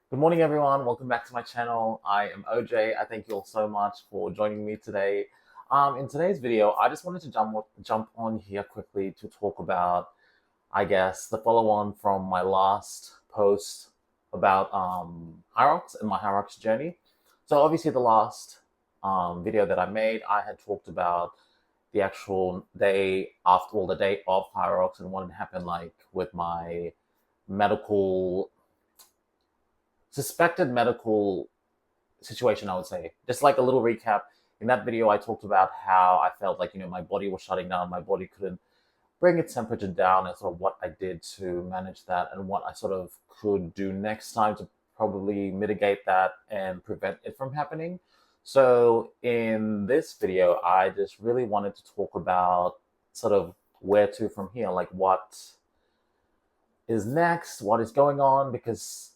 Good morning, everyone. Welcome back to my channel. I am OJ. I thank you all so much for joining me today. In today's video, I just wanted to jump on here quickly to talk about, I guess, the follow-on from my last post about HYROX and my HYROX journey. So obviously, the last video that I made, I had talked about the actual day after, well, the day of HYROX and what had happened, like with my medical suspected medical situation, I would say. Just like a little recap. In that video, I talked about how I felt like, my body was shutting down, my body couldn't bring its temperature down, and sort of what I did to manage that and what I sort of could do next time to probably mitigate that and prevent it from happening. So in this video, I just really wanted to talk about sort of where to from here, like what is next, what is going on, because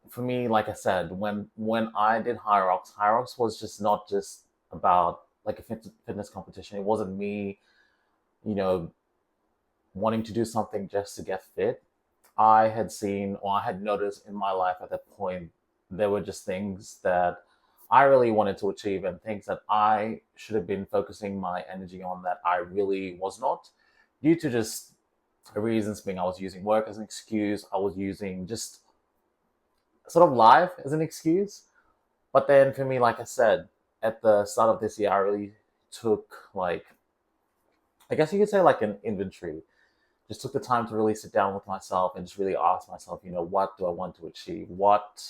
for me, like I said, when I did HYROX was just not just about like a fitness competition. It wasn't me, you know, wanting to do something just to get fit. I had seen or I had noticed in my life at that point there were just things that I really wanted to achieve and things that I should have been focusing my energy on that I really was not, due to just reasons being I was using work as an excuse. I was using just sort of life as an excuse. But then for me, like I said, at the start of this year, I really took like, I guess you could say like an inventory. Just took the time to really sit down with myself and just really ask myself, what do I want to achieve? What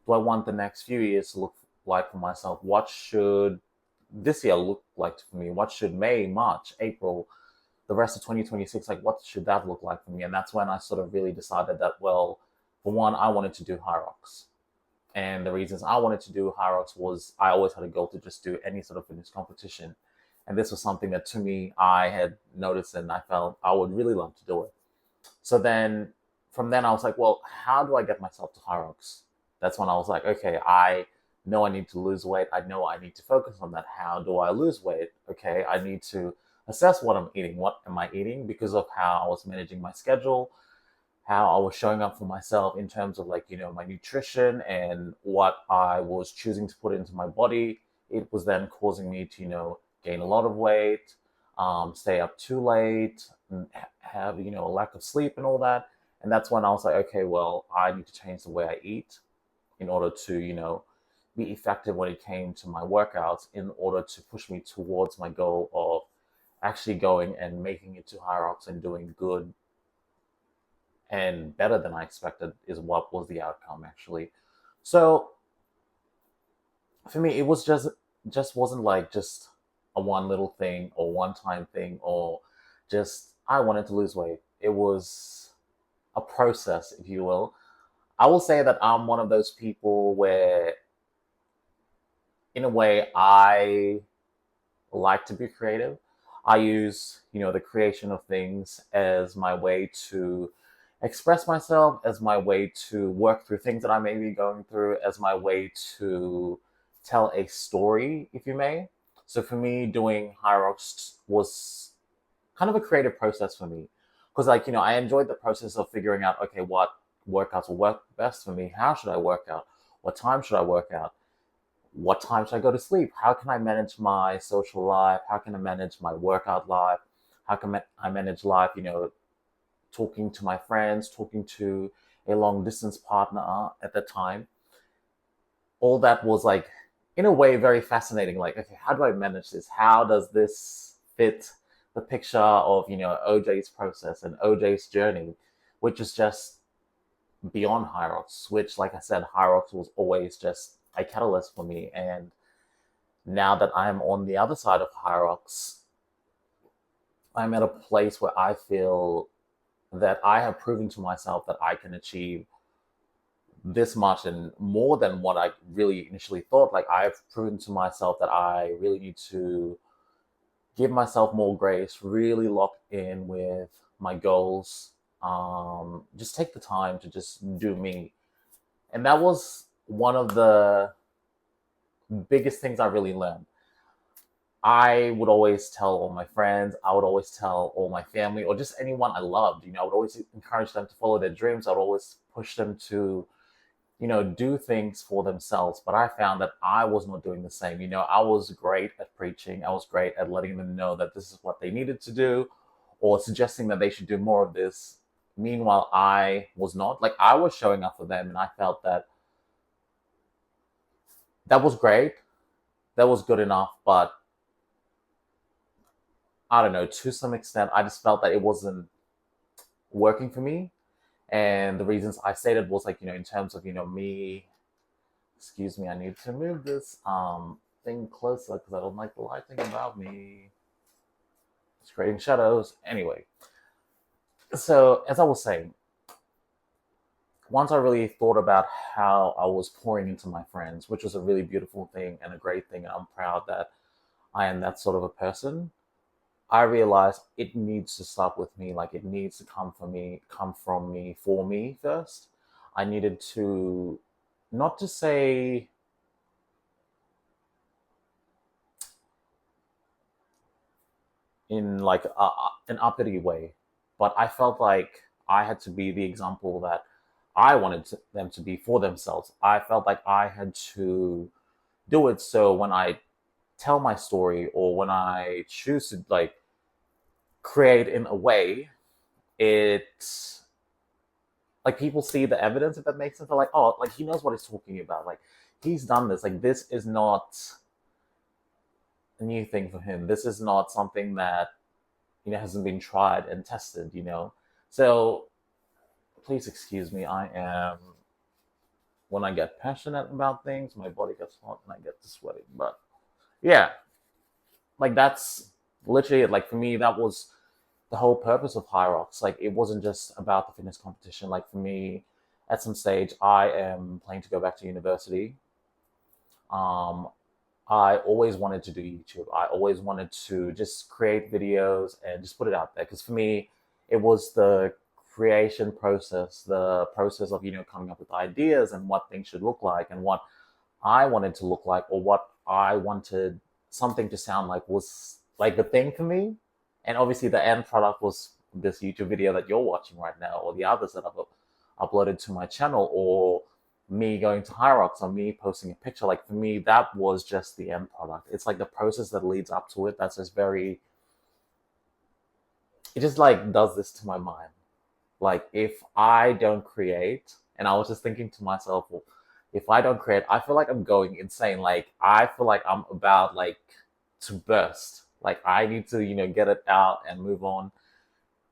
do I want the next few years to look like for myself? What should this year look like for me? What should May, March, April, the rest of 2026, like what should that look like for me? And that's when I sort of really decided that, well, for one, I wanted to do HYROX. And the reasons I wanted to do HYROX was I always had a goal to just do any sort of fitness competition. And this was something that to me, I had noticed and I felt I would really love to do it. So then from then I was like, well, how do I get myself to HYROX? That's when I was like, okay, I know I need to lose weight. I know I need to focus on that. How do I lose weight? Okay, I need to assess what I'm eating. What am I eating? Because of how I was managing my schedule, how I was showing up for myself in terms of like, my nutrition and what I was choosing to put into my body. It was then causing me to, gain a lot of weight, stay up too late, and have, a lack of sleep and all that. And that's when I was like, okay, well, I need to change the way I eat in order to, be effective when it came to my workouts in order to push me towards my goal of actually going and making it to HYROX and doing good and better than I expected is what was the outcome actually. So for me, it was just wasn't like just a one little thing or one time thing or just I wanted to lose weight. It was a process, if you will. I will say that I'm one of those people where, in a way, I like to be creative. I use, the creation of things as my way to express myself, as my way to work through things that I may be going through, as my way to tell a story, if you may. So for me, doing HYROX was kind of a creative process for me. Because, like, I enjoyed the process of figuring out, okay, what workouts will work best for me? How should I work out? What time should I work out? What time should I go to sleep? How can I manage my social life? How can I manage my workout life? How can I manage life, talking to my friends, talking to a long distance partner at the time? All that was like, in a way, very fascinating. Like, okay, how do I manage this? How does this fit the picture of, OJ's process and OJ's journey, which is just beyond HYROX, which, like I said, HYROX was always just a catalyst for me. And now that I'm on the other side of HYROX, I'm at a place where I feel that I have proven to myself that I can achieve this much and more than what I really initially thought. Like, I've proven to myself that I really need to give myself more grace, really lock in with my goals, just take the time to just do me. And that was one of the biggest things I really learned. I would always tell all my friends, I would always tell all my family, or just anyone I loved, I would always encourage them to follow their dreams. I would always push them to, do things for themselves. But I found that I was not doing the same. I was great at preaching. I was great at letting them know that this is what they needed to do, or suggesting that they should do more of this. Meanwhile, I was not. Like, I was showing up for them, and I felt that that was great. That was good enough. But I don't know, to some extent, I just felt that it wasn't working for me. And the reasons I stated was like, in terms of, me, excuse me, I need to move this thing closer because I don't like the lighting about me. It's creating shadows. Anyway, so as I was saying, once I really thought about how I was pouring into my friends, which was a really beautiful thing and a great thing, and I'm proud that I am that sort of a person, I realized it needs to start with me. Like, it needs to come from me, for me first. I needed to not to say in like an uppity way, but I felt like I had to be the example that I wanted them to be for themselves. I felt like I had to do it. So when I tell my story, or when I choose to like create in a way, it's like people see the evidence, if that makes sense. They're like, oh, like he knows what he's talking about. Like, he's done this. Like, this is not a new thing for him. This is not something that hasn't been tried and tested. So please excuse me. I am, when I get passionate about things, my body gets hot and I get to sweating. But yeah, like that's literally it. Like, for me, that was the whole purpose of HYROX. Like, it wasn't just about the fitness competition. Like, for me, at some stage, I am planning to go back to university. Um, I always wanted to do YouTube. I always wanted to just create videos and just put it out there. Because for me, it was the creation process, the process of, coming up with ideas and what things should look like and what I wanted to look like, or what I wanted something to sound like, was like the thing for me. And obviously, the end product was this YouTube video that you're watching right now, or the others that I've uploaded to my channel, or me going to HYROX, or me posting a picture. Like, for me, that was just the end product. It's like the process that leads up to it. That's just very, it just like does this to my mind. Like, if I don't create, and I was just thinking to myself, well, if I don't create, I feel like I'm going insane. Like, I feel like I'm about like to burst. Like, I need to, get it out and move on.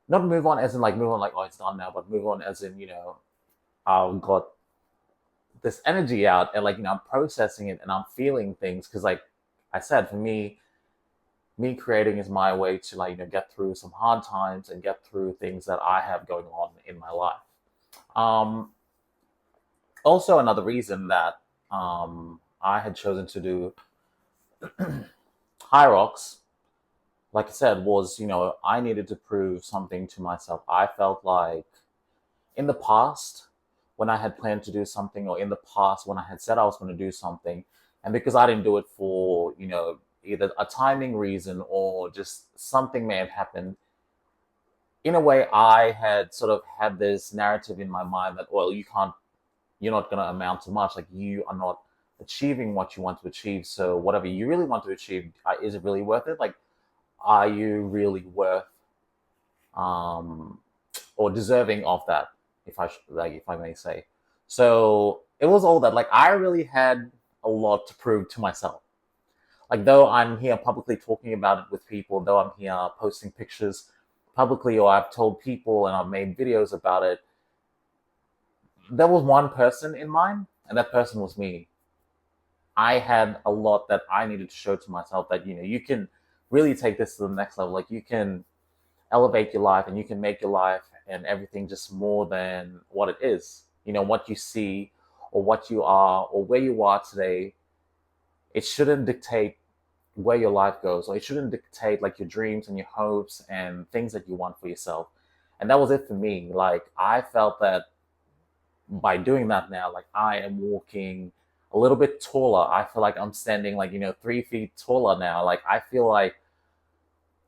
Not move on as in like move on like, oh, it's done now, but move on as in, I've got this energy out, and like, I'm processing it and I'm feeling things. Because like I said, for me creating is my way to like, get through some hard times and get through things that I have going on in my life. Um, Also, another reason that I had chosen to do HYROX, like I said, was, I needed to prove something to myself. I felt like in the past, when I had planned to do something, or in the past when I had said I was going to do something, and because I didn't do it for, either a timing reason or just something may have happened, in a way, I had sort of had this narrative in my mind that, well, you're not going to amount to much. Like, you are not achieving what you want to achieve. So whatever you really want to achieve, is it really worth it? Like, are you really worth um, or deserving of that? If I may say. So it was all that. Like, I really had a lot to prove to myself. Like, though I'm here publicly talking about it with people, though I'm here posting pictures publicly, or I've told people and I've made videos about it, there was one person in mind, and that person was me. I had a lot that I needed to show to myself that, you can really take this to the next level. Like, you can elevate your life, and you can make your life and everything just more than what it is. What you see, or what you are, or where you are today, it shouldn't dictate where your life goes, or it shouldn't dictate like your dreams and your hopes and things that you want for yourself. And that was it for me. Like, I felt that by doing that now, like, I am walking a little bit taller. I feel like I'm standing like, 3 feet taller now. Like, I feel like,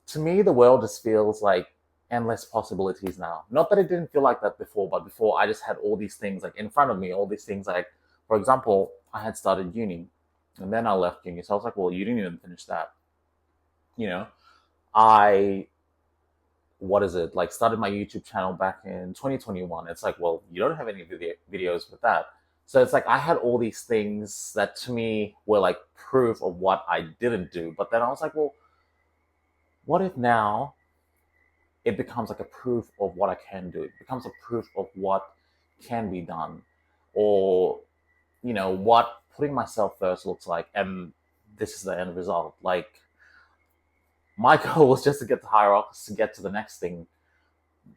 to me, the world just feels like endless possibilities now. Not that it didn't feel like that before, but before I just had all these things like in front of me, all these things like, for example, I had started uni and then I left uni. So I was like, well, you didn't even finish that. You know, I, what is it, like started my YouTube channel back in 2021. It's like, well, you don't have any videos with that. So it's like I had all these things that to me were like proof of what I didn't do. But then I was like, well, what if now it becomes like a proof of what I can do? It becomes a proof of what can be done, or what putting myself first looks like. And this is the end result. Like my goal was just to get to HYROX, to get to the next thing,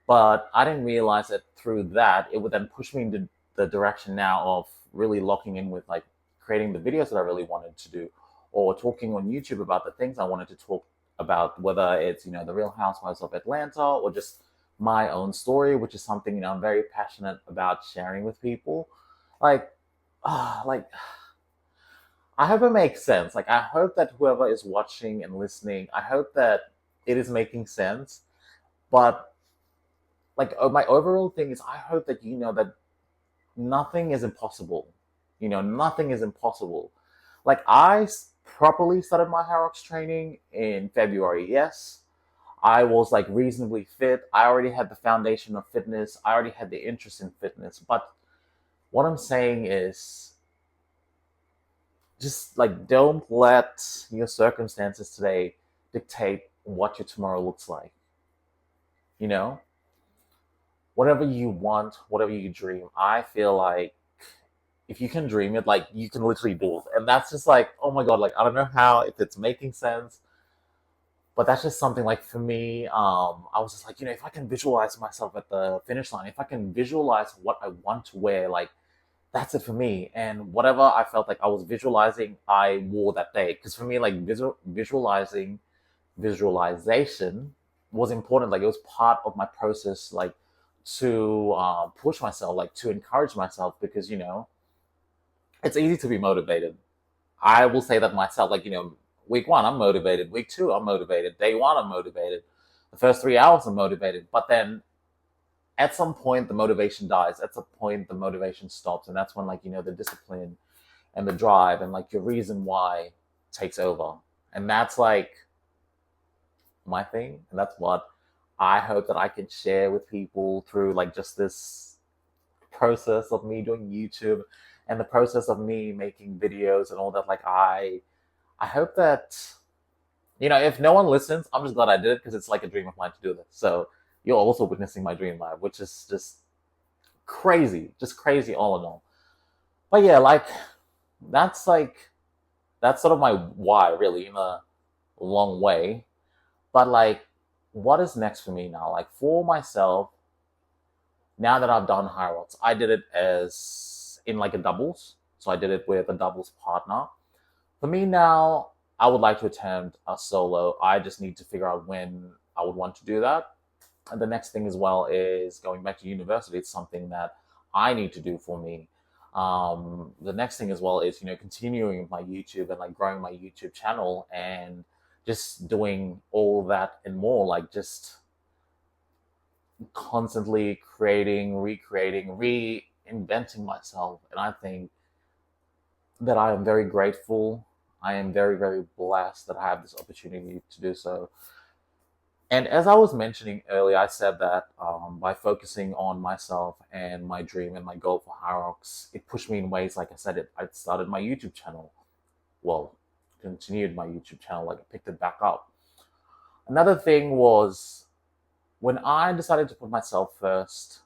but I didn't realize that through that it would then push me into the direction now of really locking in with like creating the videos that I really wanted to do, or talking on YouTube about the things I wanted to talk about, whether it's the Real Housewives of Atlanta or just my own story, which is something I'm very passionate about sharing with people. Like, like I hope it makes sense. Like I hope that whoever is watching and listening, I hope that it is making sense. But like my overall thing is, I hope that you know that nothing is impossible. Nothing is impossible. Like properly started my HYROX training in February. Yes, I was like reasonably fit. I already had the foundation of fitness. I already had the interest in fitness. But what I'm saying is, just like don't let your circumstances today dictate what your tomorrow looks like. You know, whatever you want, whatever you dream, I feel like if you can dream it, like you can literally do it. And that's just like, oh my God, like I don't know how, if it's making sense, but that's just something like for me, I was just like, if I can visualize myself at the finish line, if I can visualize what I want to wear, like that's it for me. And whatever I felt like I was visualizing, I wore that day. Because for me, like visualization was important. Like it was part of my process, like to push myself, like to encourage myself, because it's easy to be motivated. I will say that myself. Like week one I'm motivated, week two I'm motivated, day one I'm motivated, the first 3 hours I'm motivated, but then at some point the motivation dies. At some point the motivation stops, and that's when like the discipline and the drive and like your reason why takes over. And that's like my thing, and that's what I hope that I can share with people through like just this process of me doing YouTube and the process of me making videos and all that. Like I hope that if no one listens, I'm just glad I did it, because it's like a dream of mine to do this. So you're also witnessing my dream live, which is just crazy all in all. But yeah, like that's like that's sort of my why, really, in a long way. But like, what is next for me now? Like for myself, now that I've done HYROX, I did it as in like a doubles. So I did it with a doubles partner. For me now, I would like to attempt a solo. I just need to figure out when I would want to do that. And the next thing as well is going back to university. It's something that I need to do for me. The next thing as well is, continuing my YouTube and like growing my YouTube channel and just doing all that and more, like just constantly creating, recreating, reinventing myself. And I think that I am very grateful. I am very, very blessed that I have this opportunity to do so. And as I was mentioning earlier, I said that by focusing on myself and my dream and my goal for HYROX, it pushed me in ways. Like I said, I started my YouTube channel. Well, continued my YouTube channel, like I picked it back up. Another thing was when I decided to put myself first,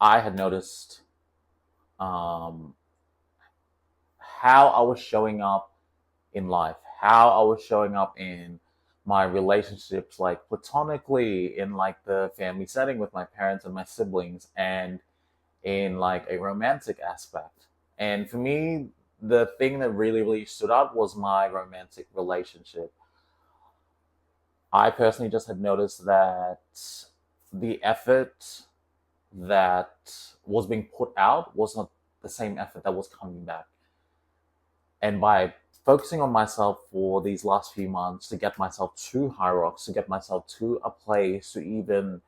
I had noticed how I was showing up in life, how I was showing up in my relationships, like platonically, in like the family setting with my parents and my siblings, and in like a romantic aspect. And for me, the thing that really, really stood out was my romantic relationship. I personally just had noticed that the effort that was being put out was not the same effort that was coming back. And by focusing on myself for these last few months to get myself to HYROX, to get myself to a place to even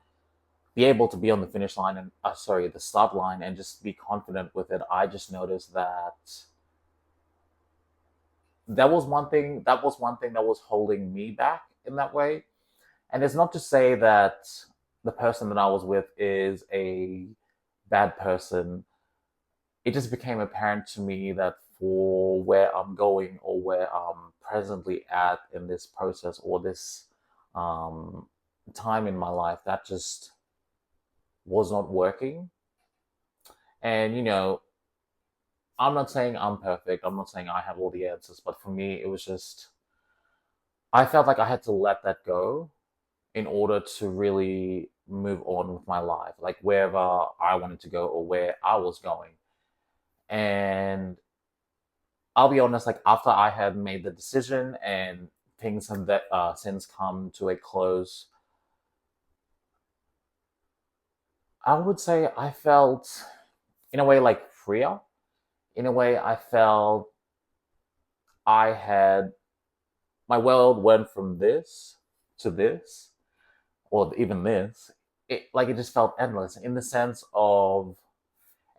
be able to be on the finish line and sorry, the start line and just be confident with it. I just noticed that that was holding me back in that way. And it's not to say that the person that I was with is a bad person. It just became apparent to me that for where I'm going or where I'm presently at in this process or this um, time in my life, that just was not working. And, I'm not saying I'm perfect. I'm not saying I have all the answers. But for me, it was just, I felt like I had to let that go in order to really move on with my life, like wherever I wanted to go or where I was going. And I'll be honest, like after I had made the decision and things have that since come to a close, I would say I felt in a way like freer. In a way, I felt I had my world went from this to this, or even this. It just felt endless in the sense of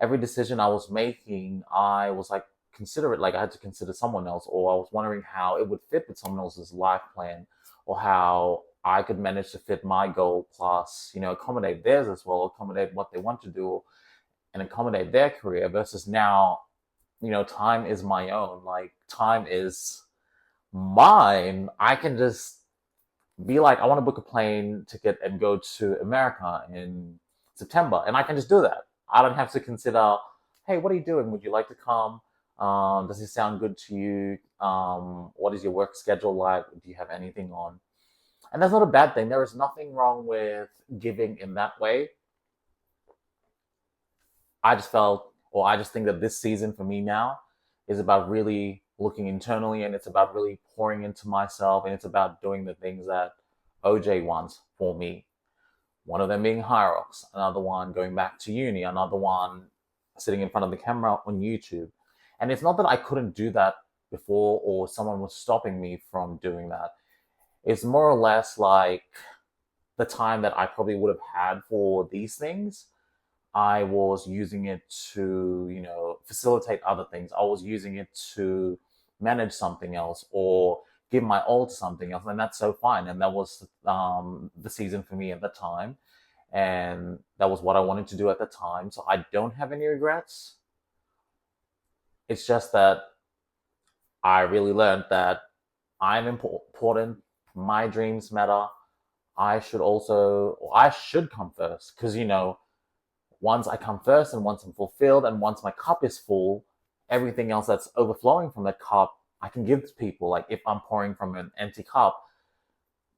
every decision I was making, I was like considerate, like I had to consider someone else, or I was wondering how it would fit with someone else's life plan, or how I could manage to fit my goal plus, accommodate theirs as well, accommodate what they want to do, and accommodate their career. Versus now, time is my own. Like time is mine. I can just be like, I want to book a plane ticket and go to America in September, and I can just do that. I don't have to consider, hey, what are you doing? Would you like to come? Does it sound good to you? What is your work schedule like? Do you have anything on? And that's not a bad thing. There is nothing wrong with giving in that way. I just felt, or I just think that this season for me now is about really looking internally, and it's about really pouring into myself, and it's about doing the things that OJ wants for me. One of them being HYROX, another one going back to uni, another one sitting in front of the camera on YouTube. And it's not that I couldn't do that before or someone was stopping me from doing that. It's more or less like the time that I probably would have had for these things, I was using it to, facilitate other things. I was using it to manage something else or give my all to something else. And that's so fine. And that was the season for me at the time. And that was what I wanted to do at the time. So I don't have any regrets. It's just that I really learned that I'm important. My dreams matter. I should come first because, once I come first and once I'm fulfilled and once my cup is full, everything else that's overflowing from that cup, I can give to people. Like if I'm pouring from an empty cup,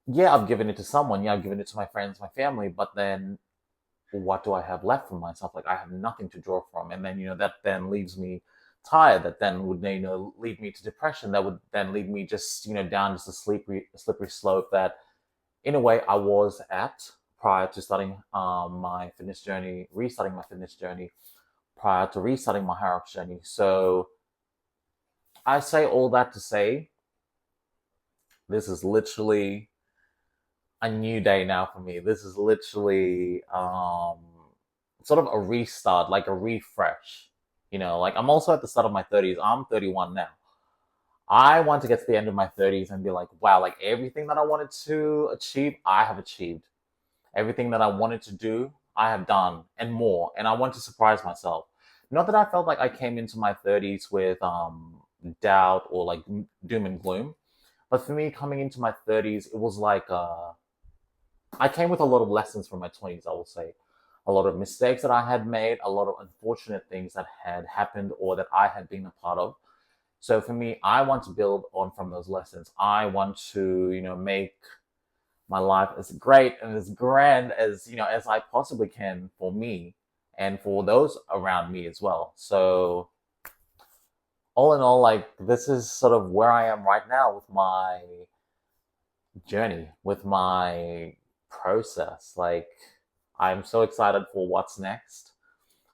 yeah, I've given it to someone. Yeah, I've given it to my friends, my family, but then what do I have left for myself? Like I have nothing to draw from. And then, that then leaves me tired. That then would, lead me to depression. That would then lead me just, down just a slippery slope that in a way I was at prior to starting my fitness journey, restarting my fitness journey, prior to restarting my HYROX journey. So I say all that to say, this is literally a new day now for me. This is literally sort of a restart, like a refresh. Like I'm also at the start of my 30s. I'm 31 now. I want to get to the end of my 30s and be like, wow, like everything that I wanted to achieve, I have achieved. Everything that I wanted to do, I have done and more. And I want to surprise myself. Not that I felt like I came into my 30s with doubt or like doom and gloom. But for me, coming into my 30s, it was like I came with a lot of lessons from my 20s, I will say. A lot of mistakes that I had made, a lot of unfortunate things that had happened or that I had been a part of. So for me, I want to build on from those lessons. I want to, make my life as great and as grand as, as I possibly can for me and for those around me as well. So all in all, like this is sort of where I am right now with my journey, with my process. Like I'm so excited for what's next.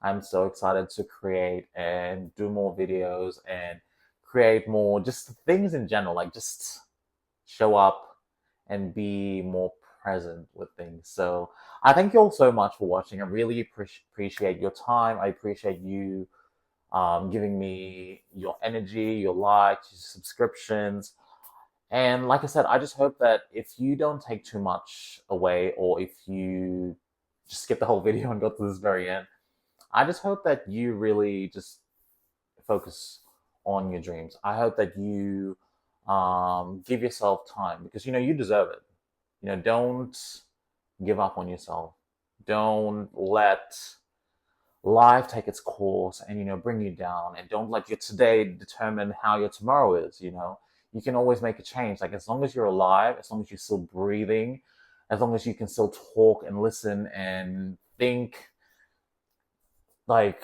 I'm so excited to create and do more videos and create more just things in general, like just show up and be more present with things. So I thank you all so much for watching. I really appreciate your time. I appreciate you giving me your energy, your likes, your subscriptions. And like I said, I just hope that if you don't take too much away, or if you just skip the whole video and go to this very end, I just hope that you really just focus on your dreams. I hope that you give yourself time, because you deserve it. Don't give up on yourself. Don't let life take its course and bring you down, and don't let your today determine how your tomorrow is. You can always make a change. Like, as long as you're alive, as long as you're still breathing, as long as you can still talk and listen and think, like,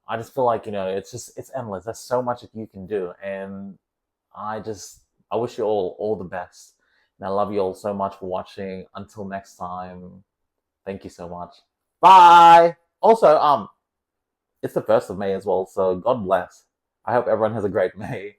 I just feel like it's endless. There's so much that you can do, and I wish you all the best, and I love you all so much for watching. Until next time, thank you so much. Bye. Also, it's the 1st of May as well, so God bless. I hope everyone has a great May.